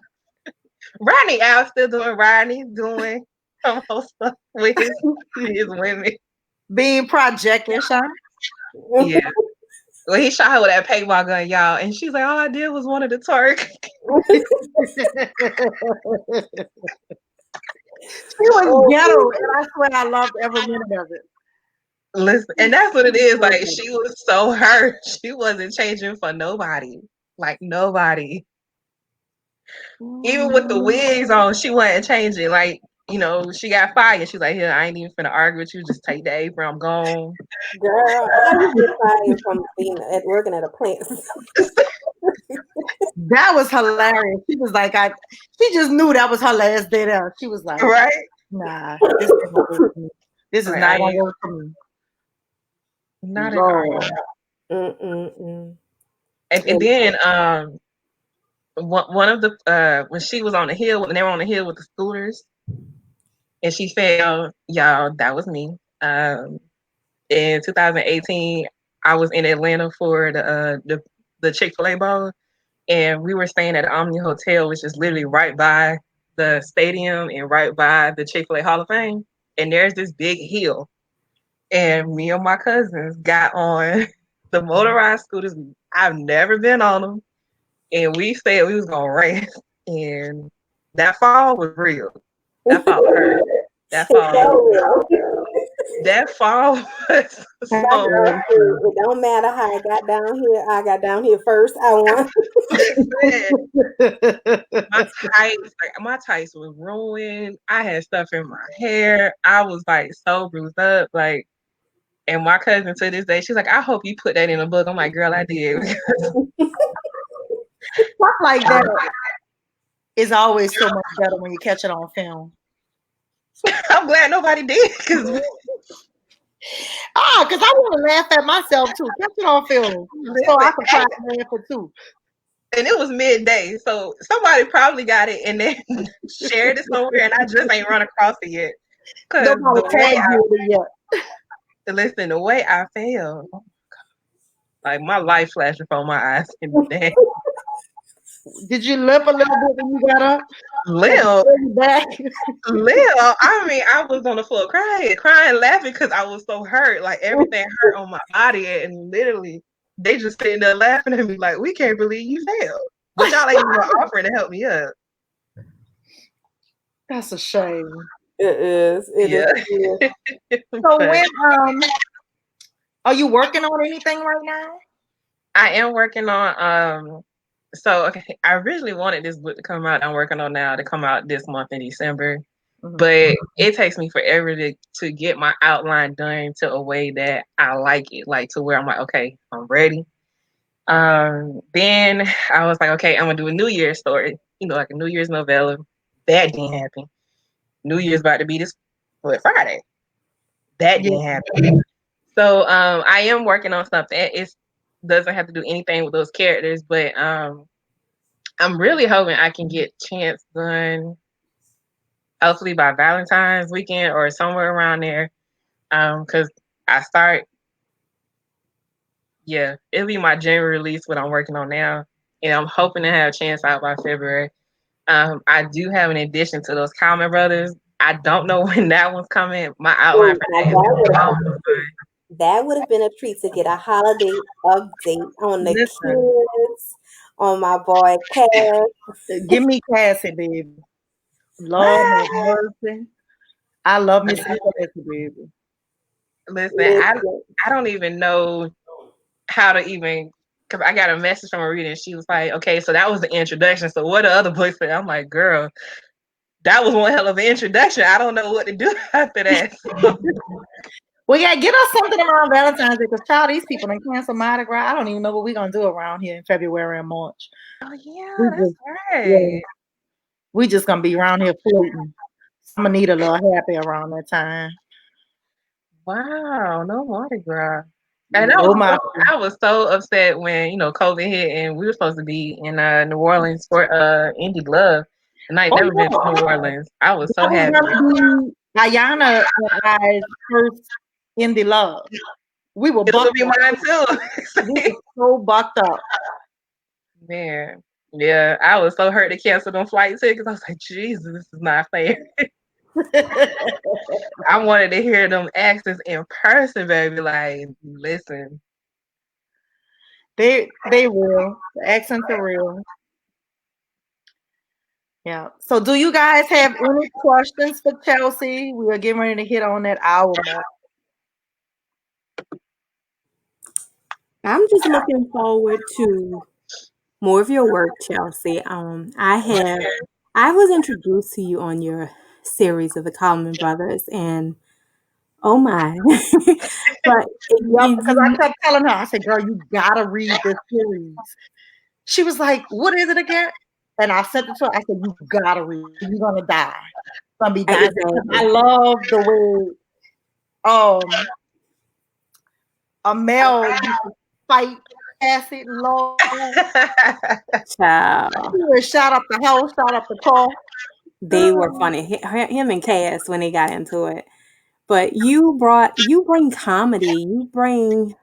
Rodney out still doing Rodney doing some whole stuff with his women. Being projected, huh? Yeah. Well, he shot her with that paintball gun, y'all, and she's like, "All I did was wanted to twerk." She was ghetto, and I swear I loved every minute of it. Listen, and that's what it is. Like she was so hurt, she wasn't changing for nobody. Like nobody. Even with the wigs on, she wasn't changing. Like, she got fired. She's like, "Here, I ain't even finna argue with you. Just take the apron. I'm gone." Girl, how you get fired from working at a plant? That was hilarious. She was like, she just knew that was her last day there. She was like, right? Nah, this is not work for me. This is not gonna work for me. Not at all. And then one of the when she was on the hill, when they were on the hill with the scooters, and she fell, y'all, that was me. In 2018, I was in Atlanta for the Chick-fil-A Bowl, and we were staying at the Omni Hotel, which is literally right by the stadium and right by the Chick-fil-A Hall of Fame. And there's this big hill, and me and my cousins got on the motorized scooters. I've never been on them, and we said we was gonna race, and that fall was real. That fall hurt. That fall was so it don't matter how I got down here. I got down here first. I won. my tights were ruined. I had stuff in my hair. I was like so bruised up. Like, and my cousin to this day, she's like, "I hope you put that in a book." I'm like, "Girl, I did." Stuff like that is always so much better when you catch it on film. I'm glad nobody did, because I want to laugh at myself too. Catch it on film, so I can try to laugh it too. And it was midday, so somebody probably got it and then shared it somewhere, and I just ain't run across it yet. Because listen, the way I fell, like my life flashed before my eyes. Did you limp a little bit when you got up? Limp. I mean, I was on the floor crying, laughing because I was so hurt. Like everything hurt on my body, and literally, they just sitting there laughing at me like, "We can't believe you fell." But y'all ain't even offering to help me up. That's a shame. It is. It is. So when are you working on anything right now? I am working on so okay, I originally wanted this book to come out I'm working on now to come out this month in December. Mm-hmm. But it takes me forever to get my outline done to a way that I like it, like to where I'm like, okay, I'm ready. Then I was like, okay, I'm gonna do a New Year's story, like a New Year's novella. That didn't happen. New Year's about to be this Friday. That didn't happen. So I am working on something. It doesn't have to do anything with those characters, but I'm really hoping I can get Chance done hopefully by Valentine's weekend or somewhere around there. Because I start, yeah, it'll be my January release what I'm working on now, and I'm hoping to have Chance out by February. I do have an addition to those Common Brothers. I don't know when that one's coming. My outline Oh, for now that that would have been a treat to get a holiday update on the Listen, kids, on my boy Cass. give me Cassie, baby. Lord have mercy. I love me some Cassie, baby. Listen, Listen, I don't even know how to even, because I got a message from a reader and she was like, okay, so that was the introduction. So what the other books say? I'm like, girl, that was one hell of an introduction. I don't know what to do after that. Well, yeah, get us something around Valentine's Day because, child, these people in cancel Mardi Gras. I don't even know what we're going to do around here in February and March. Oh, yeah, We that's just, right. yeah, we just going to be around here floating. I'm going to need a little happy around that time. Wow, no Mardi Gras. And Oh, my. I was so upset when, COVID hit and we were supposed to be in New Orleans for Indie Glove. And I've never been to New Orleans. I was so That was happy. going to be Ayana and I's first Indie Love. We were It'll bucked be up. mine too. We were so bucked up. Man, yeah, I was so hurt to cancel them flight tickets. I was like, Jesus, this is not fair. I wanted to hear them accents in person, baby. Like, listen. They real. The accents are real. Yeah. So do you guys have any questions for Chelsea? We are getting ready to hit on that hour mark. I'm just looking forward to more of your work, Chelsea. I was introduced to you on your series of the Common Brothers, and oh my! But Yep, because I kept telling her, I said, "Girl, you gotta read this series." She was like, "What is it again?" And I sent it to her. I said, "You gotta read. You're gonna die. You're gonna be dying." I love the way Amel used to fight acid low. child, He would shot up the house, shot up the car. they were funny. Him and Cass when they got into it. But you bring comedy. You bring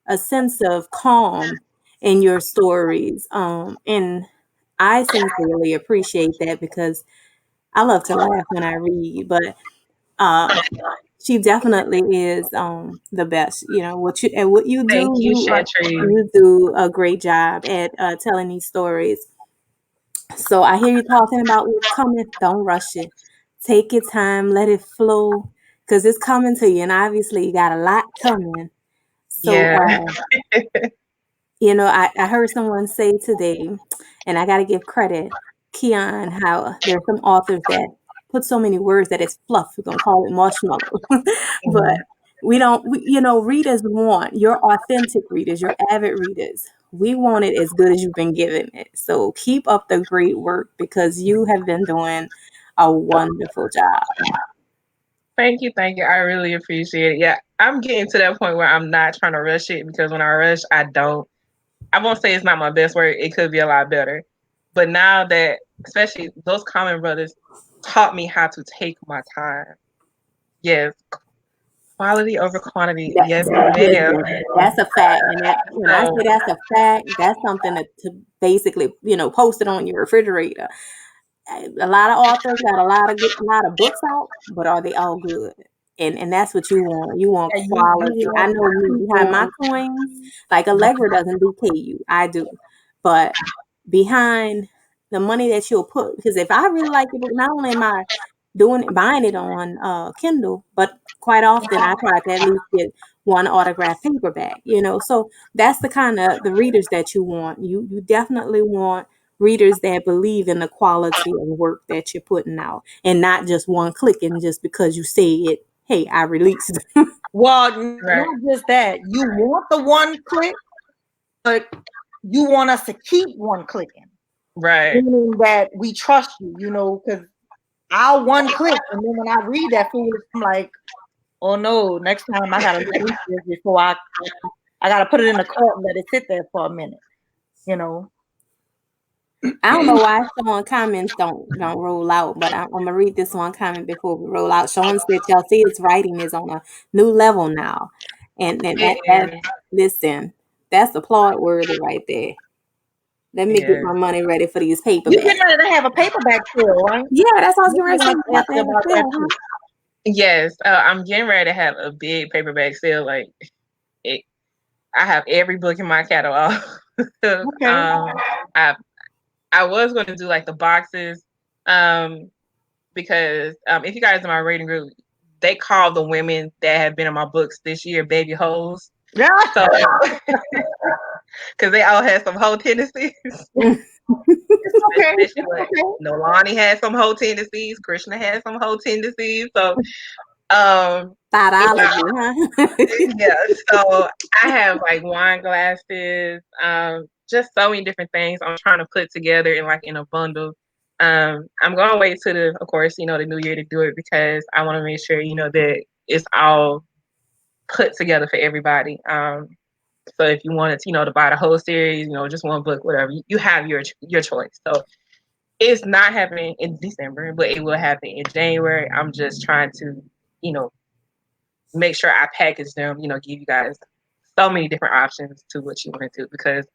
a sense of calm in your stories. And I sincerely appreciate that because I love to laugh when I read, but she definitely is the best. What you do, Thank you, Chantry. you do a great job at telling these stories. So I hear you talking about what's coming. Don't rush it. Take your time, let it flow, because it's coming to you, and obviously you got a lot coming. So Yeah. I heard someone say today, and I got to give credit, Keon, how there are some authors that put so many words that it's fluff. We're going to call it marshmallow. But readers want your authentic readers, your avid readers. We want it as good as you've been giving it. So keep up the great work because you have been doing a wonderful job. Thank you. I really appreciate it. Yeah, I'm getting to that point where I'm not trying to rush it because when I rush, I won't say it's not my best work. It could be a lot better. But now that, especially those Common Brothers taught me how to take my time. Yes. Quality over quantity. Yes, ma'am. That's a fact. And when I say that's a fact, that's something to basically, post it on your refrigerator. A lot of authors got a lot of books out, but are they all good? And that's what you want. You want quality. I know me behind my coins, like Allegra doesn't DK you. I do. But behind the money that you'll put, because if I really like your book, not only am I buying it on Kindle, but quite often I try to at least get one autographed paperback, So that's the kind of the readers that you want. You definitely want readers that believe in the quality of work that you're putting out and not just one clicking just because you say it, hey, I released. Well, not just that. You want the one click, but you want us to keep one clicking. Right. Meaning that we trust you, because I'll one click, and then when I read that foolish, I'm like, oh no, next time I gotta look into this before I gotta put it in the cart and let it sit there for a minute. You know. I don't know why Sean comments don't roll out, but I'm gonna read this one comment before we roll out. Sean said Chelsea's writing is on a new level now, and that listen, that's applaud worthy right there. Let me get my money ready for these paperbacks. You getting ready to have a paperback sale, right? Yeah, that's what I was going to say. About to have a sale, huh? Yes, I'm getting ready to have a big paperback sale. Like, I have every book in my catalog. Okay. I was going to do like the boxes, because if you guys in my reading group, they call the women that have been in my books this year baby hoes. Yeah. So, because they all had some hoe tendencies. It's okay. Like, Nolani had some hoe tendencies. Krishna had some hoe tendencies. So, Biology, huh? Yeah. So I have like wine glasses, just so many different things I'm trying to put together in a bundle. I'm going to wait till of course, the new year to do it because I want to make sure, that it's all put together for everybody. So if you wanted to, to buy the whole series, just one book, whatever, you have your choice. So it's not happening in December, but it will happen in January. I'm just trying to, make sure I package them, give you guys so many different options to what you want to do because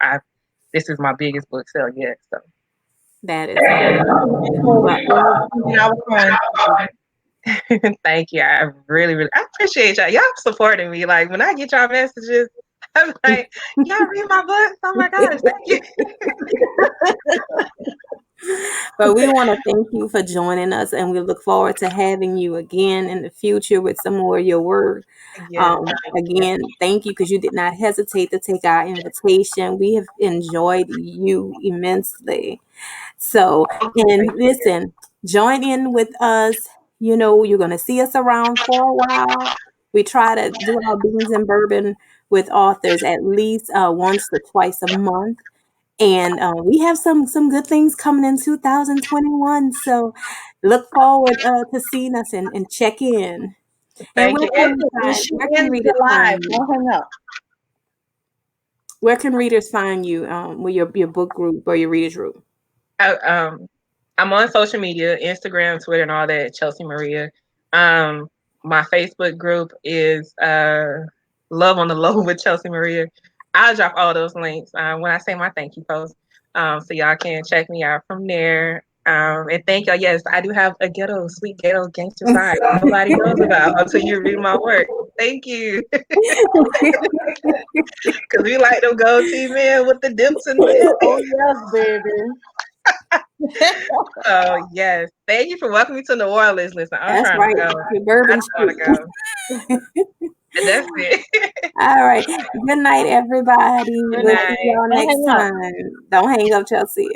this is my biggest book sale yet. So that is thank you. I really, really I appreciate y'all. Y'all supporting me. Like when I get y'all messages, I'm like, y'all read my books? Oh my gosh, thank you. But we want to thank you for joining us, and we look forward to having you again in the future with some more of your work. Yes. Again, thank you because you did not hesitate to take our invitation. We have enjoyed you immensely. So, and listen, join in with us. You're going to see us around for a while. We try to do our beans and bourbon with authors at least once or twice a month. And we have some good things coming in 2021. So look forward to seeing us and check in. And where can readers find you? Don't hang up. Where can readers find you with your book group or your readers group? I'm on social media, Instagram, Twitter, and all that, Chelsea Maria. My Facebook group is Love on the Low with Chelsea Maria. I'll drop all those links when I say my thank you post. So y'all can check me out from there. And thank y'all. Yes, I do have a sweet ghetto gangster side nobody knows about until you read my work. Thank you. Because we like them goatee men with the dips and the Oh, yes, baby. Oh, yes. Thank you for welcoming me to New Orleans. Listen, I'm That's trying right. to go. Bourbon I'm Street. trying to go. And that's it. All right. Good night, everybody. Good We'll night. see y'all next time. Don't hang up, Chelsea.